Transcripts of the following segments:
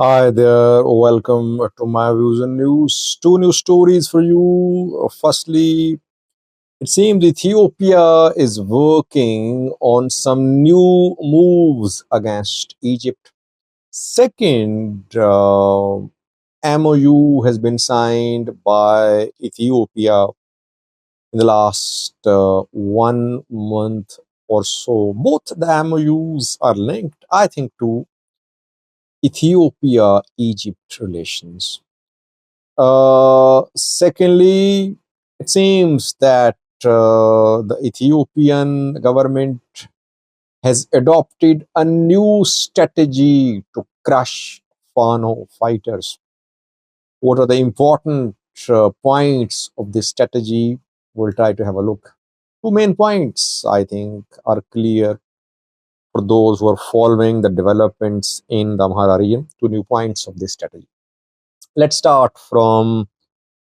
Hi there, welcome to my views and news. Two new stories for you. Firstly, it seems Ethiopia is working on some new moves against Egypt. Second, MOU has been signed by Ethiopia in the last 1 month or so. Both the MOUs are linked, I think, to Ethiopia Egypt relations. Secondly, it seems that the Ethiopian government has adopted a new strategy to crush Fano fighters. What are the important points of this strategy? We'll try to have a look. Two main points, I think, are clear for those who are following the developments in the Amhara region. Two new points of this strategy. Let's start from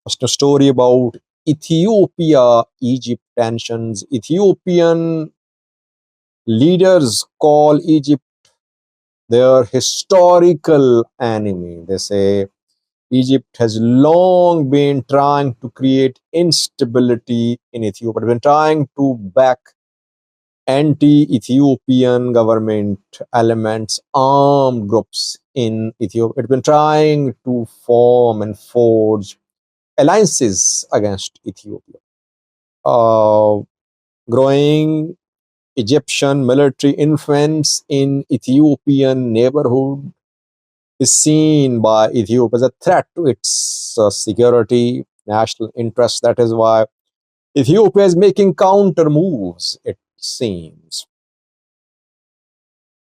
a story about Ethiopia Egypt tensions. Ethiopian leaders call Egypt their historical enemy. They say Egypt has long been trying to create instability in Ethiopia, been trying to back anti-Ethiopian government elements, armed groups in Ethiopia. It's been trying to form and forge alliances against Ethiopia. Uh, Growing Egyptian military influence in Ethiopian neighborhood is seen by Ethiopia as a threat to its security, national interest. That is why Ethiopia is making counter moves, it seems.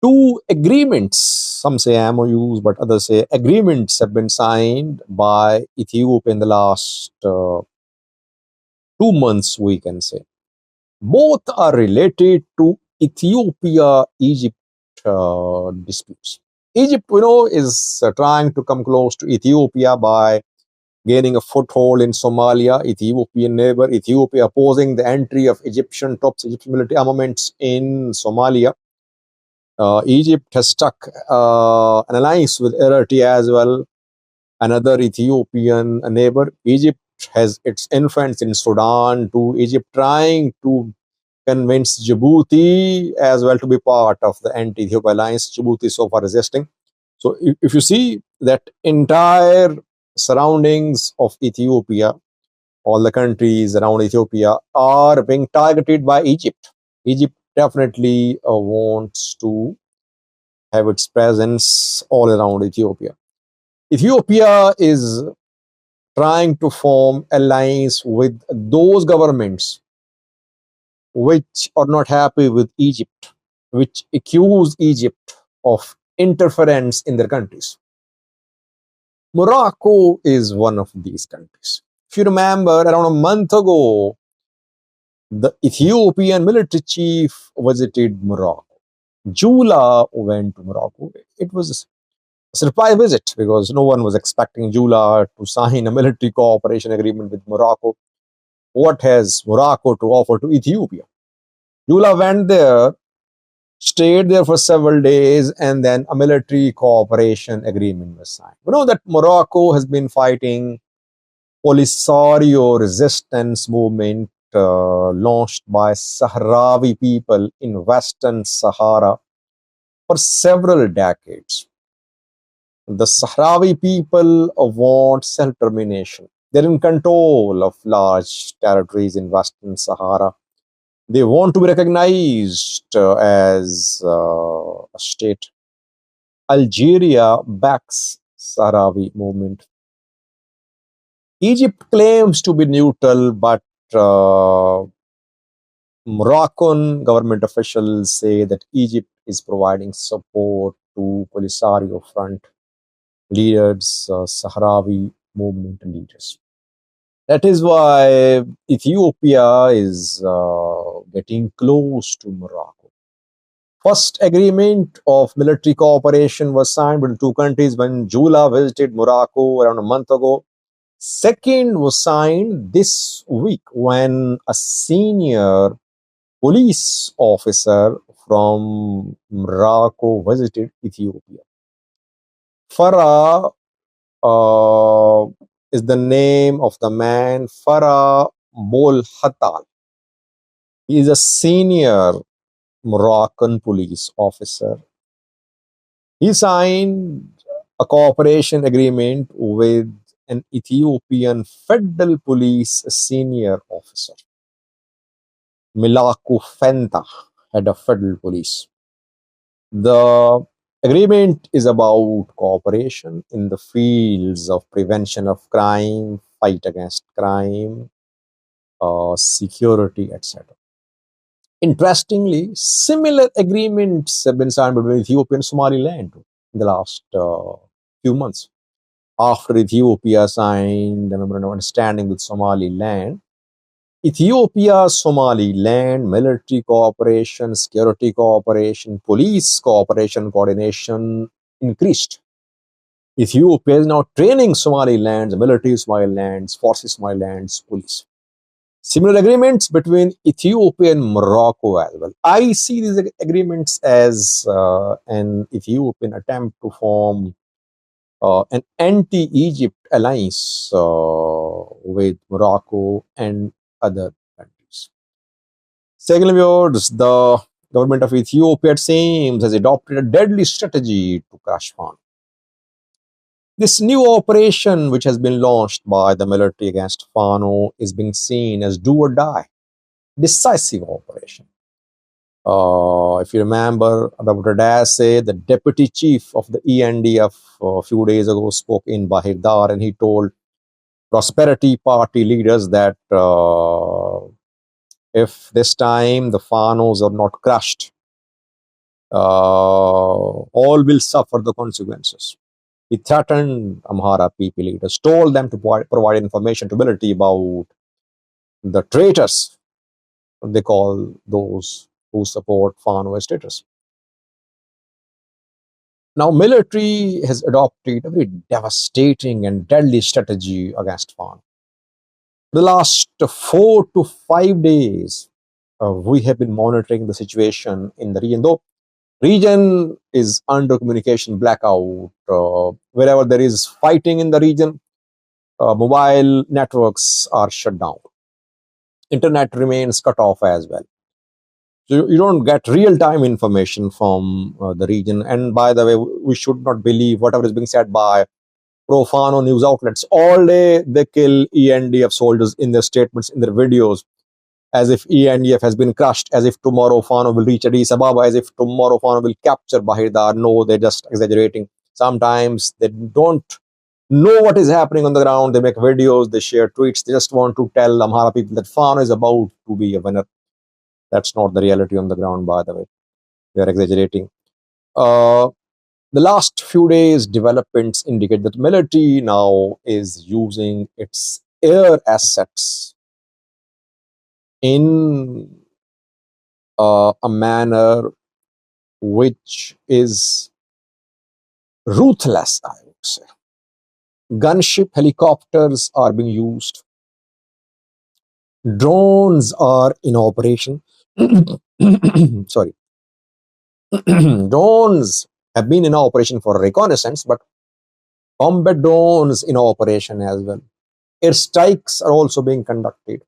Two agreements, some say MOUs, but others say agreements, have been signed by Ethiopia in the last 2 months, we can say. Both are related to Ethiopia Egypt disputes. Egypt, we know, is trying to come close to Ethiopia by gaining a foothold in Somalia, Ethiopian neighbor. Ethiopia opposing the entry of Egyptian troops, Egyptian military armaments in Somalia. Egypt has struck an alliance with Eritrea as well, another Ethiopian neighbor. Egypt has its influence in Sudan too. Egypt trying to convince Djibouti as well to be part of the anti-Ethiopia alliance. Djibouti is so far resisting. So if you see that entire surroundings of Ethiopia, all the countries around Ethiopia are being targeted by Egypt. Egypt definitely wants to have its presence all around Ethiopia. Ethiopia is trying to form alliance with those governments which are not happy with Egypt, which accuse Egypt of interference in their countries. Morocco is one of these countries. If you remember, around a month ago, the Ethiopian military chief visited Morocco. Jula went to Morocco. It was a surprise visit because no one was expecting Jula to sign a military cooperation agreement with Morocco. What has Morocco to offer to Ethiopia? Jula went there, stayed there for several days, and then a military cooperation agreement was signed. We know that Morocco has been fighting Polisario resistance movement launched by Sahrawi people in Western Sahara for several decades. The Sahrawi people want self-determination. They're in control of large territories in Western Sahara. They want to be recognized as a state. Algeria backs Sahrawi movement. Egypt claims to be neutral, but uh, Moroccan government officials say that Egypt is providing support to Polisario Front leaders, Sahrawi movement leaders. That is why Ethiopia is getting close to Morocco. First agreement of military cooperation was signed between two countries when Jula visited Morocco around a month ago. Second was signed this week when a senior police officer from Morocco visited Ethiopia. Farah uh, is the name of the man, Farah Bol Hatal. He is a senior Moroccan police officer. He signed a cooperation agreement with an Ethiopian federal police senior officer, Milaku Fenta, head of federal police. The agreement is about cooperation in the fields of prevention of crime, fight against crime, security, etc. Interestingly, similar agreements have been signed between Ethiopia and Somaliland in the last few months. After Ethiopia signed a memorandum of understanding with Somaliland, Ethiopia, Somaliland, military cooperation, security cooperation, police cooperation, coordination increased. Ethiopia is now training Somaliland's military, Somaliland's forces, Somaliland's police. Similar agreements between Ethiopia and Morocco as well. I see these agreements as an Ethiopian attempt to form an anti-Egypt alliance with Morocco and other countries. Secondly, viewers, the government of Ethiopia, it seems, has adopted a deadly strategy to crush Fano. This new operation, which has been launched by the military against Fano, is being seen as do or die, decisive operation. If you remember, Dr. Dase, the deputy chief of the ENDF, a few days ago spoke in Bahirdar, and he told Prosperity Party leaders that if this time the Fanos are not crushed, all will suffer the consequences. He threatened Amhara people leaders, told them to provide information to military about the traitors, they call those who support Fano as traitors. Now, military has adopted a very devastating and deadly strategy against Fano. The last 4 to 5 days, we have been monitoring the situation in the region. Though region is under communication blackout, wherever there is fighting in the region, mobile networks are shut down. Internet remains cut off as well. So you don't get real-time information from the region. And by the way, we should not believe whatever is being said by pro-Fano news outlets. All day they kill ENDF soldiers in their statements, in their videos, as if ENDF has been crushed, as if tomorrow Fano will reach Addis Ababa, as if tomorrow Fano will capture Bahirdar. No, they're just exaggerating. Sometimes they don't know what is happening on the ground. They make videos, they share tweets. They just want to tell Amhara people that Fano is about to be a winner. That's not the reality on the ground, by the way. They are exaggerating. The last few days, developments indicate that military now is using its air assets in a manner which is ruthless, I would say. Gunship helicopters are being used. Drones are in operation. Sorry. Drones have been in operation for reconnaissance, but combat drones in operation as well. Air strikes are also being conducted,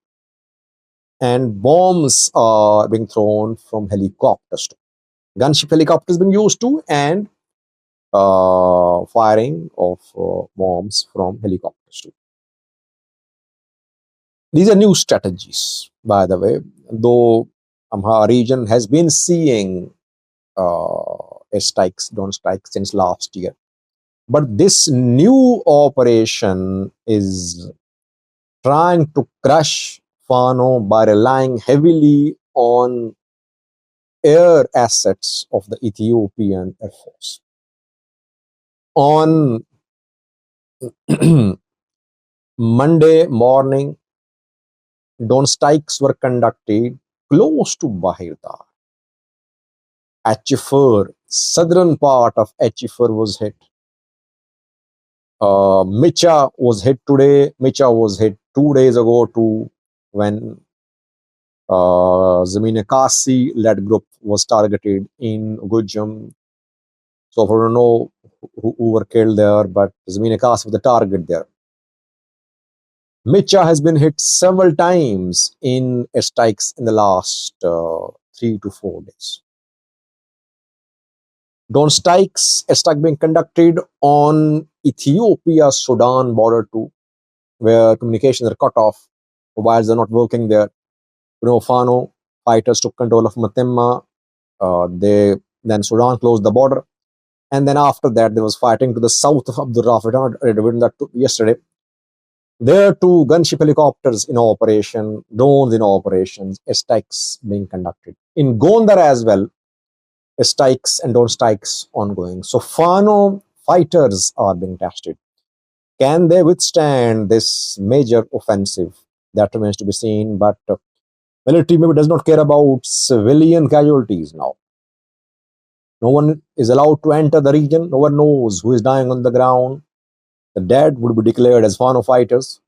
and bombs are being thrown from helicopters too. Gunship helicopters being used too, and firing of bombs from helicopters too. These are new strategies, by the way, though Amhara region has been seeing air strikes, drone strikes since last year. But this new operation is trying to crush Fano by relying heavily on air assets of the Ethiopian Air Force. On Monday morning, drone strikes were conducted close to Bahirdar. Achifur, southern part of Achifur was hit. Micha was hit today. Micha was hit 2 days ago too, when Zamine Kasi led group was targeted in Gujam. So for to know who were killed there, but Zminikas was the target there. Micha has been hit several times in strikes in the last 3 to 4 days. Drone strikes, a strike being conducted on Ethiopia-Sudan border too, where communications are cut off, mobiles are not working there. Fano fighters took control of Matemma. They then Sudan closed the border, and then after that there was fighting to the south of Abdul Rafid. I read that yesterday. There too, gunship helicopters in operation, drones in operations, strikes being conducted. In Gondar as well, strikes and drone strikes ongoing. So Fano fighters are being tested. Can they withstand this major offensive? That remains to be seen. But military maybe does not care about civilian casualties now. No one is allowed to enter the region. No one knows who is dying on the ground. The dead would be declared as Fano fighters.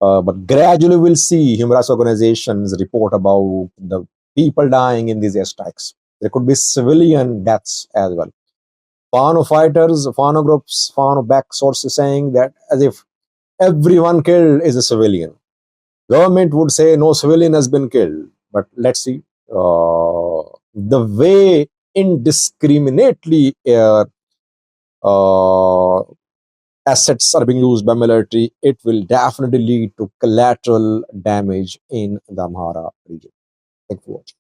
But gradually we'll see human rights organizations report about the people dying in these airstrikes. There could be civilian deaths as well. Fano fighters, Fano groups, Fano back sources saying that as if everyone killed is a civilian. Government would say no civilian has been killed. But let's see. The way indiscriminately assets are being used by military, it will definitely lead to collateral damage in the Amhara region. Thank you for watching.